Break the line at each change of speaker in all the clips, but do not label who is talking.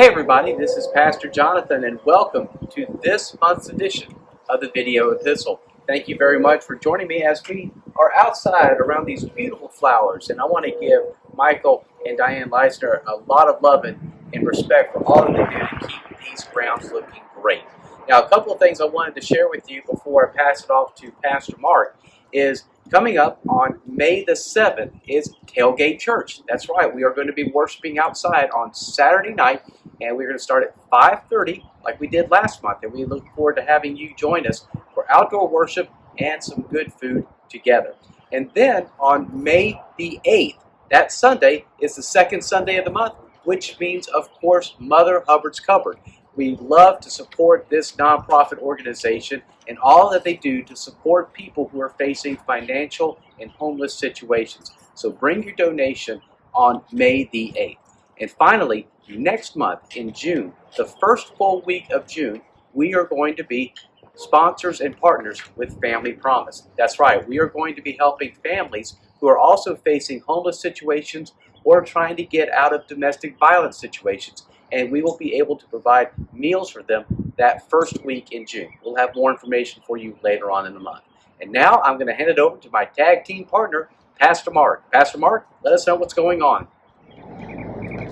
Hey everybody, this is Pastor Jonathan and welcome to this month's edition of the Video Epistle. Thank you very much for joining me as we are outside around these beautiful flowers, and I want to give Michael and Diane Leisner a lot of love and respect for all that they do to keep these grounds looking great. Now, a couple of things I wanted to share with you before I pass it off to Pastor Mark is coming up on May the 7th is Tailgate Church. That's right, we are going to be worshiping outside on Saturday night, and we're going to start at 5:30 like we did last month, and we look forward to having you join us for outdoor worship and some good food together. And then on May the 8th, that Sunday is the second Sunday of the month, which means, of course, Mother Hubbard's Cupboard. We love to support this nonprofit organization and all that they do to support people who are facing financial and homeless situations. So bring your donation on May the 8th. And finally, next month in June, the first full week of June, we are going to be sponsors and partners with Family Promise. That's right, we are going to be helping families who are also facing homeless situations or trying to get out of domestic violence situations. And we will be able to provide meals for them that first week in June. We'll have more information for you later on in the month. And now I'm going to hand it over to my tag team partner, Pastor Mark. Pastor Mark, let us know what's going on.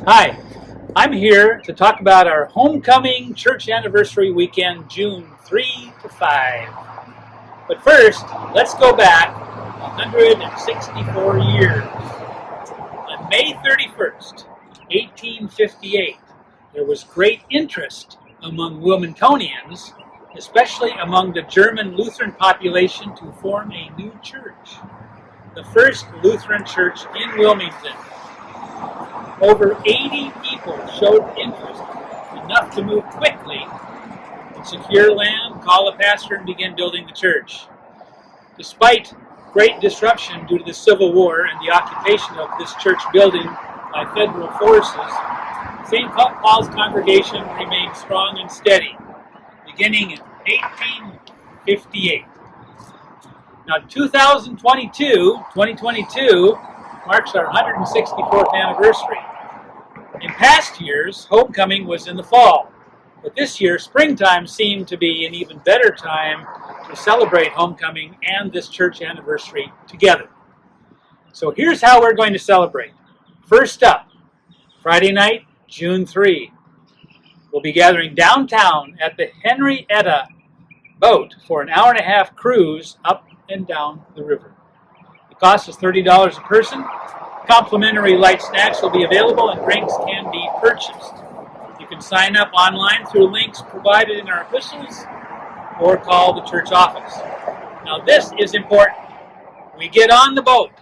Hi, I'm here to talk about our homecoming church anniversary weekend, June 3 to 5. But first, let's go back 164 years. On May 31st, 1858, there was great interest among Wilmingtonians, especially among the German Lutheran population, to form a new church, the first Lutheran church in Wilmington. Over 80 people showed interest, enough to move quickly and secure land, call a pastor, and begin building the church. Despite great disruption due to the Civil War and the occupation of this church building by federal forces, St. Paul's congregation remained strong and steady, beginning in 1858. Now, 2022 marks our 164th anniversary. In past years, homecoming was in the fall, but this year, springtime seemed to be an even better time to celebrate homecoming and this church anniversary together. So here's how we're going to celebrate. First up, Friday night, June 3. We'll be gathering downtown at the Henrietta boat for an hour-and-a-half cruise up and down the river. The cost is $30 a person. Complimentary light snacks will be available and drinks can be purchased. You can sign up online through links provided in our epistles or call the church office. Now this is important. We get on the boat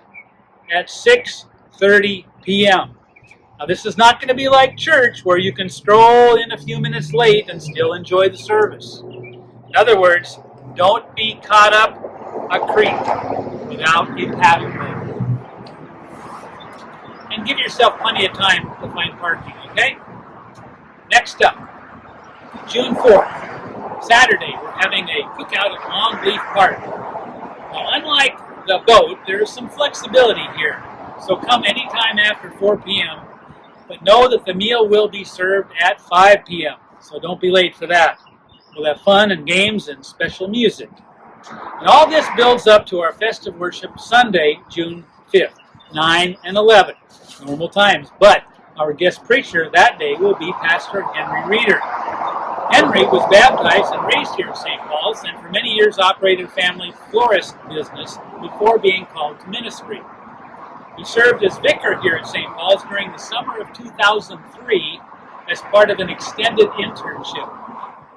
at 6:30 p.m. Now this is not going to be like church where you can stroll in a few minutes late and still enjoy the service. In other words, don't be caught up a creek without a paddle boat. And give yourself plenty of time to find parking, okay? Next up, June 4th, Saturday, we're having a cookout at Longleaf Park. Now, unlike the boat, there is some flexibility here. So come anytime after 4 p.m., but know that the meal will be served at 5 p.m., so don't be late for that. We'll have fun and games and special music. And all this builds up to our festive worship Sunday, June 5th, 9 and 11, normal times. But our guest preacher that day will be Pastor Henry Reeder. Henry was baptized and raised here at St. Paul's and for many years operated a family florist business before being called to ministry. He served as vicar here at St. Paul's during the summer of 2003 as part of an extended internship.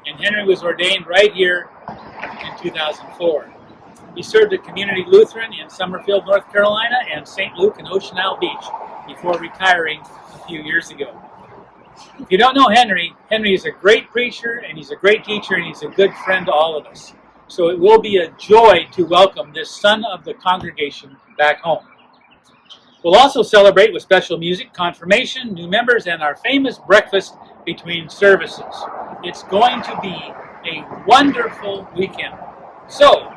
And Henry was ordained right here in 2004. He served at Community Lutheran in Summerfield, North Carolina, and St. Luke in Ocean Isle Beach before retiring a few years ago. If you don't know Henry, Henry is a great preacher, and he's a great teacher, and he's a good friend to all of us. So it will be a joy to welcome this son of the congregation back home. We'll also celebrate with special music, confirmation, new members, and our famous breakfast between services. It's going to be a wonderful weekend. So,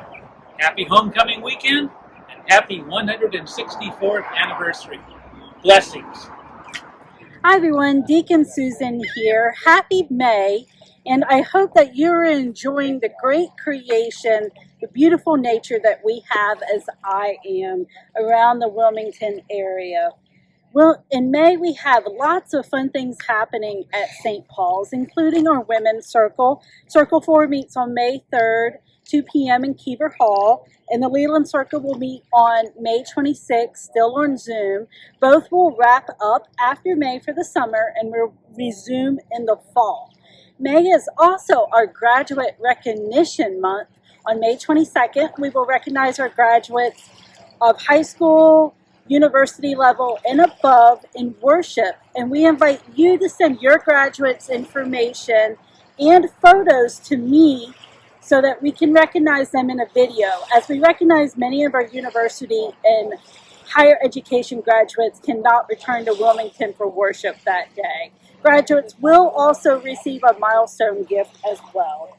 happy homecoming weekend and happy 164th anniversary. Blessings.
Hi everyone, Deacon Susan here. Happy May, and I hope that you're enjoying the great creation, the beautiful nature that we have as I am around the Wilmington area. Well, in May we have lots of fun things happening at St. Paul's, including our Women's Circle. Circle 4 meets on May 3rd, 2 p.m. in Kiever Hall, and the Leland Circle will meet on May 26th, still on Zoom. Both will wrap up after May for the summer and will resume in the fall. May is also our Graduate Recognition Month. On May 22nd, we will recognize our graduates of high school, university level, and above in worship. And we invite you to send your graduates' information and photos to me so that we can recognize them in a video. As we recognize many of our university and higher education graduates cannot return to Wilmington for worship that day. Graduates will also receive a milestone gift as well.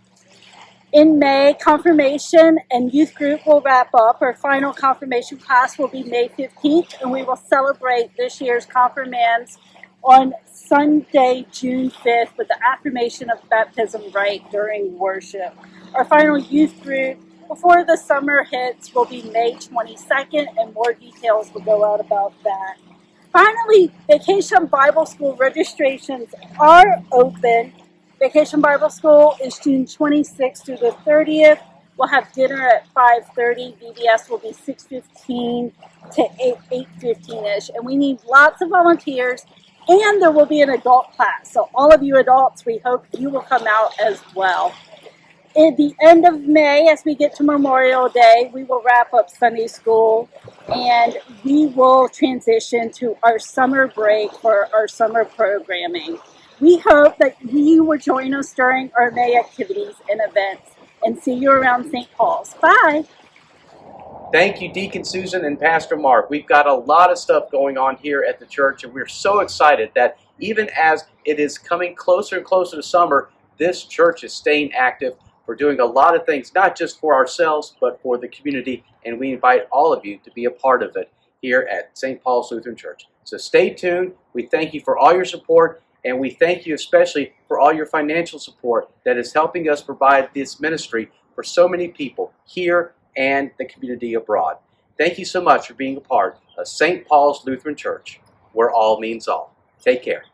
In May, confirmation and youth group will wrap up. Our final confirmation class will be May 15th, and we will celebrate this year's confirmands on Sunday, June 5th, with the affirmation of baptism rite during worship. Our final youth group before the summer hits will be May 22nd, and more details will go out about that. Finally, Vacation Bible School registrations are open. Vacation Bible School is June 26th through the 30th. We'll have dinner at 5:30. VBS will be 6:15 to 8:15-ish. And we need lots of volunteers. And there will be an adult class. So all of you adults, we hope you will come out as well. At the end of May, as we get to Memorial Day, we will wrap up Sunday school. And we will transition to our summer break for our summer programming. We hope that you will join us during our May activities and events, and see you around St. Paul's. Bye.
Thank you, Deacon Susan and Pastor Mark. We've got a lot of stuff going on here at the church, and we're so excited that even as it is coming closer and closer to summer, this church is staying active. We're doing a lot of things, not just for ourselves, but for the community, and we invite all of you to be a part of it here at St. Paul's Lutheran Church. So stay tuned. We thank you for all your support. And we thank you especially for all your financial support that is helping us provide this ministry for so many people here and the community abroad. Thank you so much for being a part of St. Paul's Lutheran Church, where all means all. Take care.